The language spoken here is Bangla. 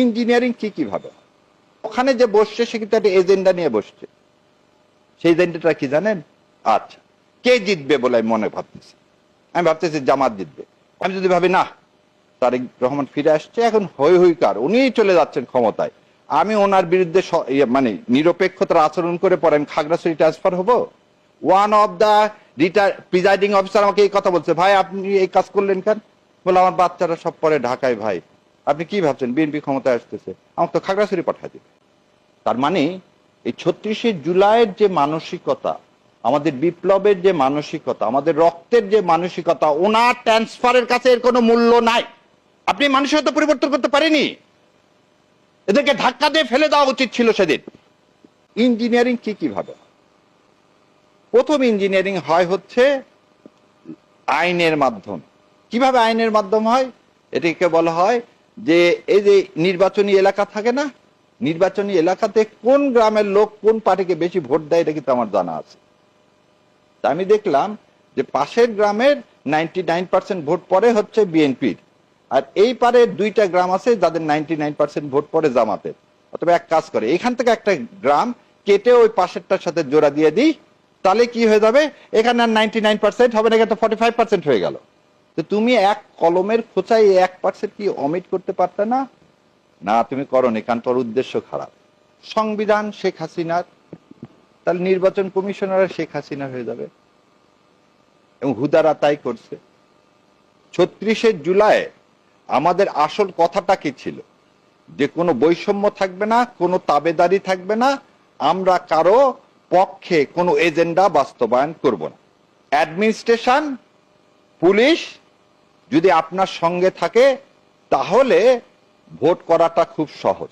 ইঞ্জিনিয়ারিং কিভাবে ওখানে যে বসছে সে কিন্তু একটা এজেন্ডা নিয়ে বসছে। সেই এজেন্ডাটা কি জানেন? আচ্ছা, কে জিতবে বলে আমি মনে ভাবতেছি, আমি ভাবতেছি জামাত জিতবে। আমি যদি ভাবি না, তারেক রহমান ফিরে আসছে, এখন হই হই কার, উনিই চলে যাচ্ছেন ক্ষমতায়, আমি ওনার বিরুদ্ধে মানে নিরপেক্ষতার আচরণ করে পরে আমি খাগড়াছড়ি ট্রান্সফার হব। One of the presiding officer আমাকে এই কথা বলছে, ভাই আপনি এই কাজ করলেন কেন? বলে আমার বাচ্চারা সব পরে ঢাকায়, ভাই আপনি কি ভাবছেন বিএনপি ক্ষমতায় আসতেছে, আমাকে তো খাগড়াছড়ি পাঠায় দিবে। তার মানে এই 36শে জুলাইয়ের যে মানসিকতা, আমাদের বিপ্লবের যে মানসিকতা, আমাদের রক্তের যে মানসিকতা, ওনার ট্রান্সফারের কাছে এর কোনো মূল্য নাই। আপনি মানসিকতা পরিবর্তন করতে পারেনি, এদেরকে ধাক্কা দিয়ে ফেলে দেওয়া উচিত ছিল সেদিন। ইঞ্জিনিয়ারিং কিভাবে? প্রথম ইঞ্জিনিয়ারিং হয় হচ্ছে আইনের মাধ্যম। কিভাবে আইনের মাধ্যম হয়? এটাকে বলা হয় যে এই যে নির্বাচনী এলাকা থাকে না, নির্বাচনী এলাকাতে কোন গ্রামের লোক কোন পার্টিকে বেশি ভোট দেয় এটা কিন্তু আমার জানা আছে। তা আমি দেখলাম যে পাশের গ্রামের 99% ভোট পড়ে হচ্ছে বিএনপির, আর এই পারে 2টা গ্রাম আছে যাদের 99% ভোট পড়ে জামাতের। অথবা এক কাজ করে, এখান থেকে একটা গ্রাম কেটে ওই পাশেরটার সাথে জোড়া দিয়ে দিই, তাহলে কি হয়ে যাবে, এখানে আর 99% হবে না, এখানে 45% হয়ে গেল। তো তুমি এক কলমের খোঁচায় 1% কি অমিট করতে পারতে না? না, তুমি করনি, কারণ তোর উদ্দেশ্য খারাপ। সংবিধান শেখ হাসিনার, তাহলে নির্বাচন কমিশনার শেখ হাসিনা হয়ে যাবে, এবং হুদারা তাই করছে। 36শে জুলাই আমাদের আসল কথাটা কি ছিল? যে কোনো বৈষম্য থাকবে না, কোনো তাবেদারি থাকবে না, আমরা কারো পক্ষে কোনো এজেন্ডা বাস্তবায়ন করব না। অ্যাডমিনিস্ট্রেশন, পুলিশ যদি আপনার সঙ্গে থাকে তাহলে ভোট করাটা খুব সহজ।